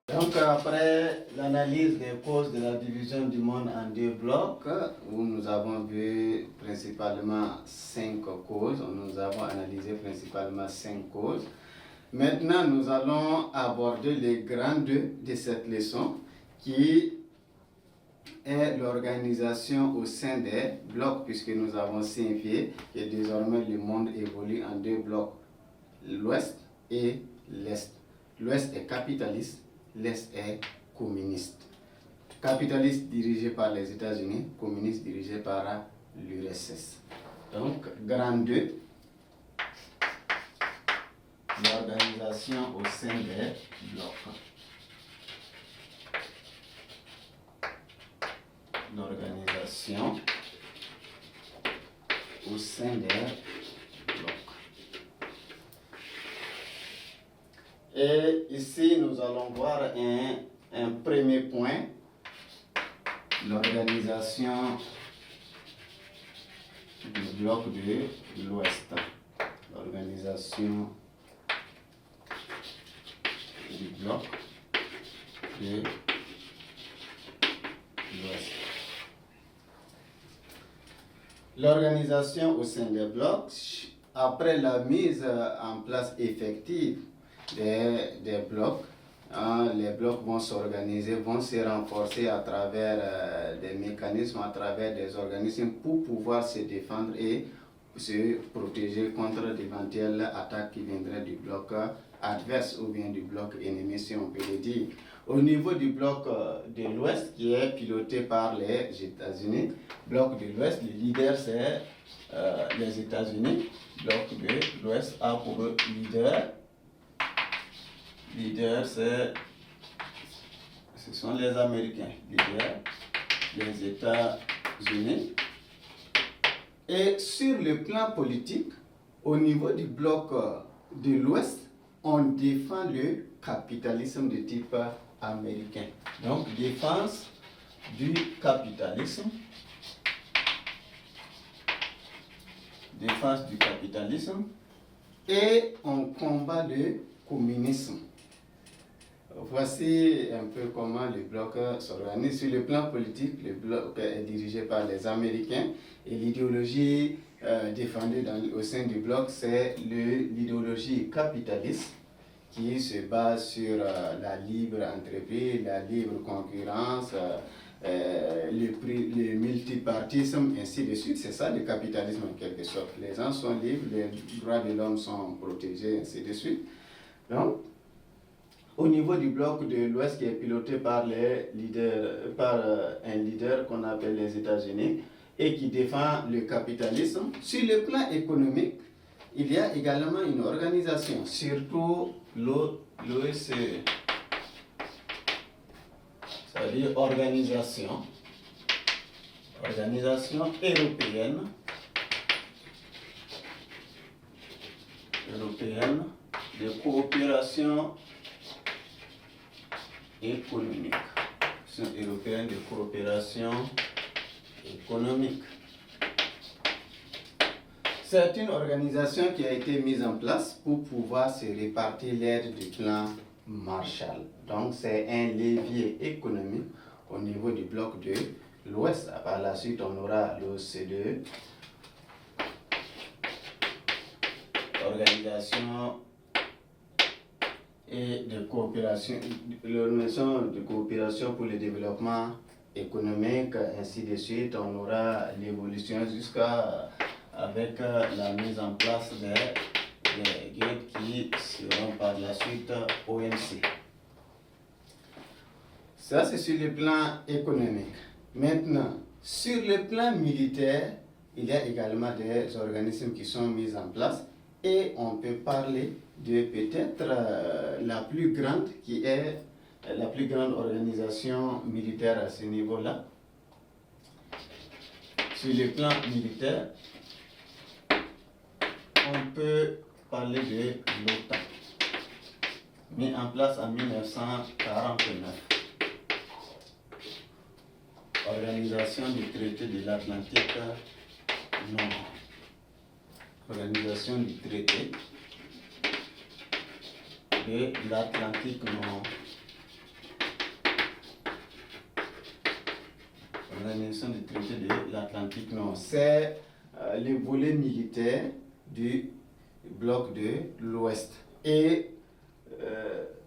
Donc, après l'analyse des causes de la division du monde en deux blocs, où nous avons vu principalement 5 causes, nous avons analysé principalement 5 causes. Maintenant, nous allons aborder les grands deux de cette leçon, qui est l'organisation au sein des blocs, puisque nous avons signifié que désormais le monde évolue en deux blocs, l'Ouest et l'Est. L'Ouest est capitaliste, l'Est est communiste. Capitaliste dirigé par les États-Unis, communiste dirigé par l'URSS. Donc, grand 2, l'organisation au sein des blocs. L'organisation au sein des blocs. Et ici, nous allons voir un premier point, l'organisation du bloc de l'Ouest. L'organisation du bloc de l'Ouest. L'organisation au sein des blocs, après la mise en place effective des blocs, les blocs vont s'organiser, vont se renforcer à travers des mécanismes, à travers des organismes pour pouvoir se défendre et se protéger contre d'éventuelles attaques qui viendraient du bloc adverse ou bien du bloc ennemi, si on peut le dire. Au niveau du bloc de l'Ouest, qui est piloté par les États-Unis, bloc de l'Ouest, le leader c'est les États-Unis. Bloc de l'Ouest a pour leader ce sont les Américains, leader, les États-Unis. Et sur le plan politique, au niveau du bloc de l'Ouest, on défend le capitalisme de type américain. Donc, défense du capitalisme. Défense du capitalisme. Et on combat le communisme. Voici un peu comment le bloc s'organise. Sur le plan politique, le bloc est dirigé par les Américains et l'idéologie défendue au sein du bloc, c'est l'idéologie capitaliste qui se base sur la libre entreprise, la libre concurrence, le multipartisme, ainsi de suite. C'est ça le capitalisme en quelque sorte. Les gens sont libres, les droits de l'homme sont protégés, ainsi de suite. Donc, au niveau du bloc de l'Ouest qui est piloté par un leader qu'on appelle les États-Unis et qui défend le capitalisme, sur le plan économique, il y a également une organisation, surtout l'OECE, c'est-à-dire organisation européenne de coopération économique. Européenne de coopération économique. C'est une organisation qui a été mise en place pour pouvoir se répartir l'aide du plan Marshall. Donc c'est un levier économique au niveau du bloc de l'Ouest. Par la suite, on aura l'OCDE, organisation et de coopération, l'organisation de coopération pour le développement économique, ainsi de suite. On aura l'évolution jusqu'à avec la mise en place des guides qui seront par la suite OMC. Ça, c'est sur le plan économique. Maintenant, sur le plan militaire, il y a également des organismes qui sont mis en place et on peut parler de peut-être la plus grande, qui est la plus grande organisation militaire à ce niveau-là. Sur le plan militaire, on peut parler de l'OTAN, mis en place en 1949. Organisation du traité de l'Atlantique Nord. Organisation du traité de l'Atlantique Nord. l'organisation du traité de l'Atlantique Nord. C'est le volet militaire du bloc de l'Ouest. Et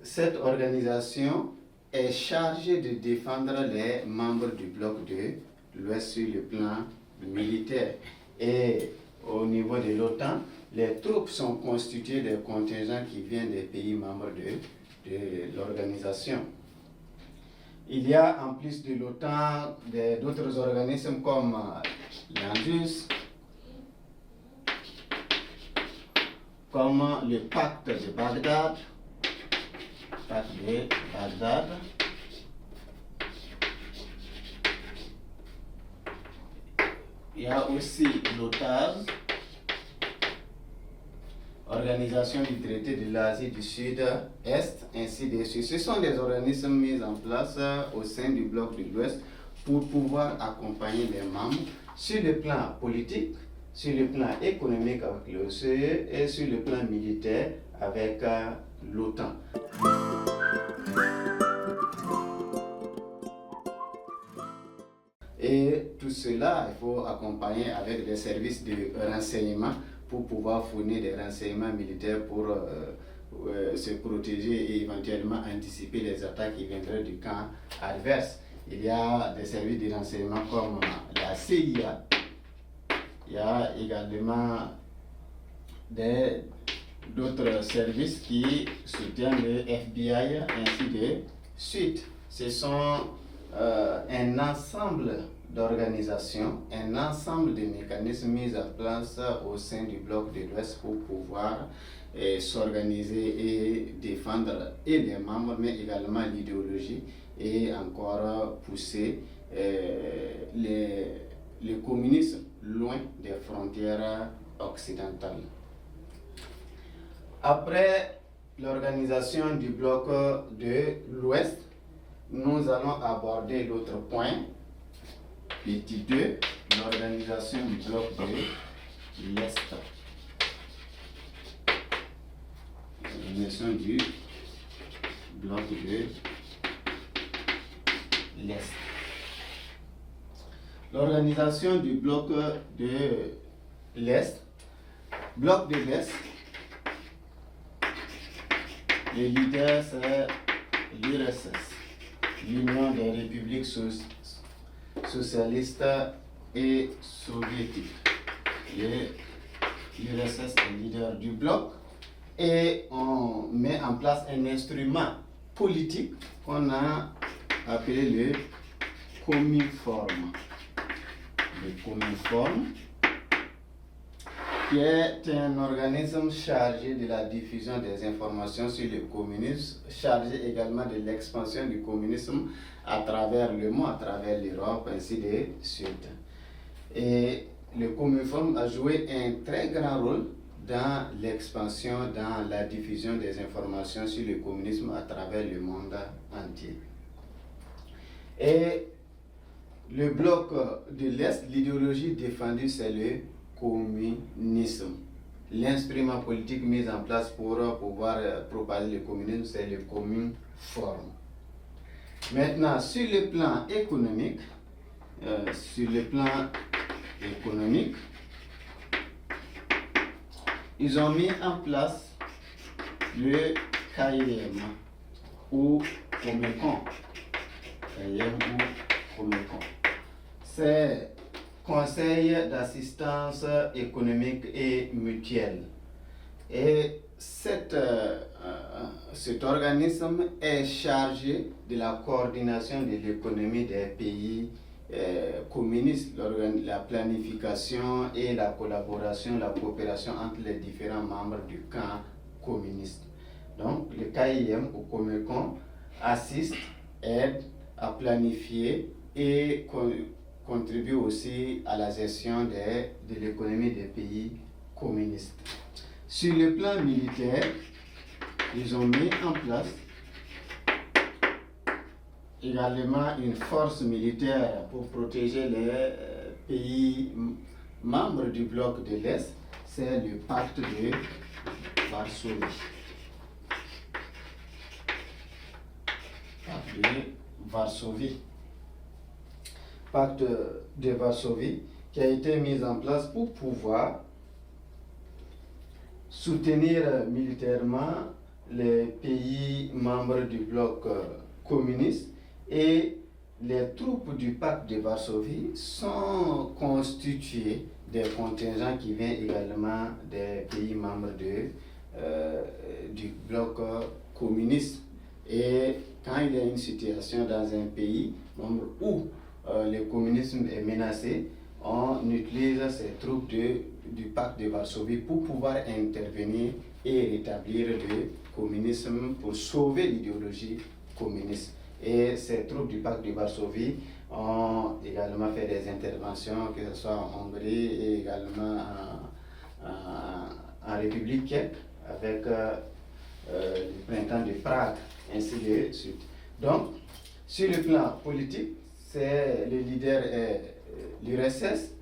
cette organisation est chargée de défendre les membres du bloc de l'Ouest sur le plan militaire. Et au niveau de l'OTAN, les troupes sont constituées de contingents qui viennent des pays membres de l'organisation. Il y a en plus de l'OTAN d'autres organismes comme l'ANDUS, comme le pacte de Bagdad, Il y a aussi l'OTAN, Organisation du traité de l'Asie du Sud-Est, ainsi de suite. Ce sont des organismes mis en place au sein du bloc de l'Ouest pour pouvoir accompagner les membres sur le plan politique, sur le plan économique avec l'OCE et sur le plan militaire avec l'OTAN. Et tout cela, il faut accompagner avec des services de renseignement pour pouvoir fournir des renseignements militaires pour se protéger et éventuellement anticiper les attaques qui viendraient du camp adverse. Il y a des services de renseignement comme la CIA. Il y a également d'autres services qui soutiennent le FBI, ainsi de suite. Ce sont un ensemble d'organisations, un ensemble de mécanismes mis en place au sein du bloc de l'Ouest pour pouvoir s'organiser et défendre et les membres, mais également l'idéologie et encore pousser le communisme loin des frontières occidentales. Après l'organisation du bloc de l'Ouest, nous allons aborder l'autre point, petit 2, l'organisation du bloc de l'Est. L'organisation du bloc de l'Est. L'organisation du bloc de l'Est. Bloc de l'Est, le leader c'est l'URSS, l'Union des républiques socialistes et soviétiques. L'URSS est le leader du bloc et on met en place un instrument politique qu'on a appelé le Cominform. Le Cominform, qui est un organisme chargé de la diffusion des informations sur le communisme, chargé également de l'expansion du communisme à travers le monde, à travers l'Europe, ainsi de suite. Et le Cominform a joué un très grand rôle dans l'expansion, dans la diffusion des informations sur le communisme à travers le monde entier. Et le bloc de l'Est, l'idéologie défendue, c'est le communisme. L'instrument politique mis en place pour pouvoir propager le communisme, c'est le Cominform. Maintenant, sur le plan économique, ils ont mis en place le KIM ou Comecon. C'est Conseil d'assistance économique et mutuelle. Et cet organisme est chargé de la coordination de l'économie des pays communistes, la planification et la collaboration, la coopération entre les différents membres du camp communiste. Donc, le KIM ou Comecon assiste, aide à planifier et contribue aussi à la gestion de l'économie des pays communistes. Sur le plan militaire, ils ont mis en place également une force militaire pour protéger les pays membres du bloc de l'Est, c'est le pacte de Varsovie. Pacte de Varsovie. pacte de Varsovie qui a été mis en place pour pouvoir soutenir militairement les pays membres du bloc communiste, et les troupes du pacte de Varsovie sont constituées des contingents qui viennent également des pays membres du bloc communiste. Et quand il y a une situation dans un pays membre où le communisme est menacé, on utilise ces troupes du pacte de Varsovie pour pouvoir intervenir et rétablir le communisme, pour sauver l'idéologie communiste. Et ces troupes du pacte de Varsovie ont également fait des interventions, que ce soit en Hongrie et également en République tchèque, avec le printemps de Prague, ainsi de suite. Donc, sur le plan politique, le leader est l'URSS,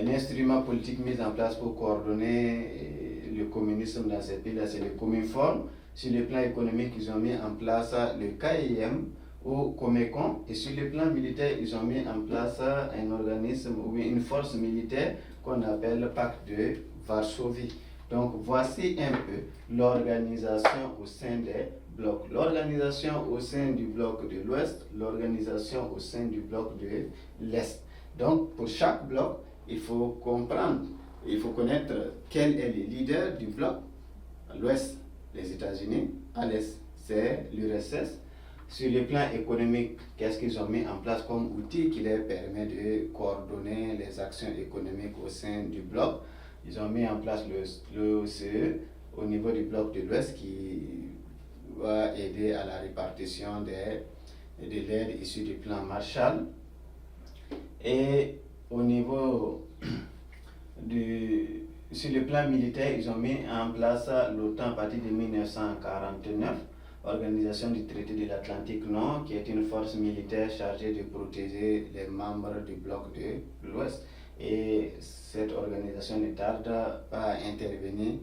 l'instrument politique mis en place pour coordonner le communisme dans ces pays-là, c'est le Cominform. Sur le plan économique, ils ont mis en place le KIM ou Comecon, et sur le plan militaire, ils ont mis en place un organisme ou une force militaire qu'on appelle Pacte de Varsovie. Donc voici un peu l'organisation au sein des blocs. L'organisation au sein du bloc de l'Ouest, l'organisation au sein du bloc de l'Est. Donc pour chaque bloc, il faut comprendre, il faut connaître quel est le leader du bloc. À l'Ouest, les États-Unis; à l'Est, c'est l'URSS. Sur le plan économique, qu'est-ce qu'ils ont mis en place comme outil qui leur permet de coordonner les actions économiques au sein du bloc? Ils ont mis en place l'OCDE au niveau du bloc de l'Ouest, qui va aider à la répartition de l'aide issue du plan Marshall. Et au niveau sur le plan militaire, ils ont mis en place l'OTAN à partir de 1949, Organisation du traité de l'Atlantique Nord, qui est une force militaire chargée de protéger les membres du bloc de l'Ouest. Et cette organisation ne tarde pas à intervenir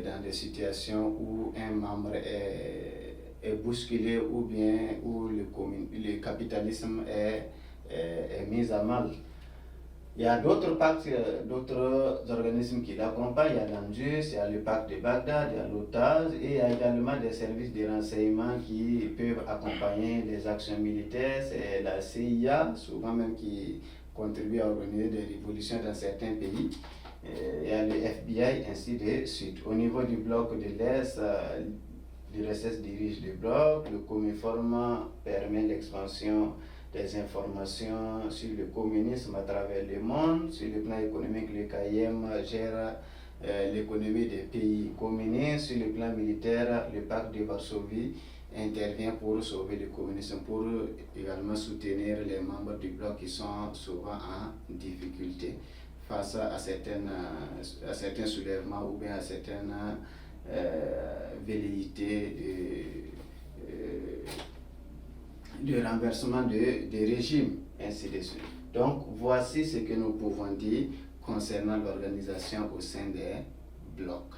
dans des situations où un membre est bousculé, ou bien où le capitalisme est mis à mal. Il y a d'autres pactes, d'autres organismes qui l'accompagnent. Il y a l'ANJUS, il y a le pacte de Bagdad, il y a l'OTAN, et il y a également des services de renseignement qui peuvent accompagner les actions militaires. C'est la CIA, souvent même, qui contribue à organiser des révolutions dans certains pays. Il y a le FBI, ainsi de suite. Au niveau du bloc de l'Est, l'URSS dirige le bloc, le Cominform permet l'expansion des informations sur le communisme à travers le monde. Sur le plan économique, le KIM gère l'économie des pays communistes. Sur le plan militaire, le pacte de Varsovie intervient pour sauver le communisme, pour également soutenir les membres du bloc qui sont souvent en difficulté face à certains soulèvements, ou bien à certaines velléités de renversement de régime, ainsi de suite. Donc voici ce que nous pouvons dire concernant l'organisation au sein des blocs.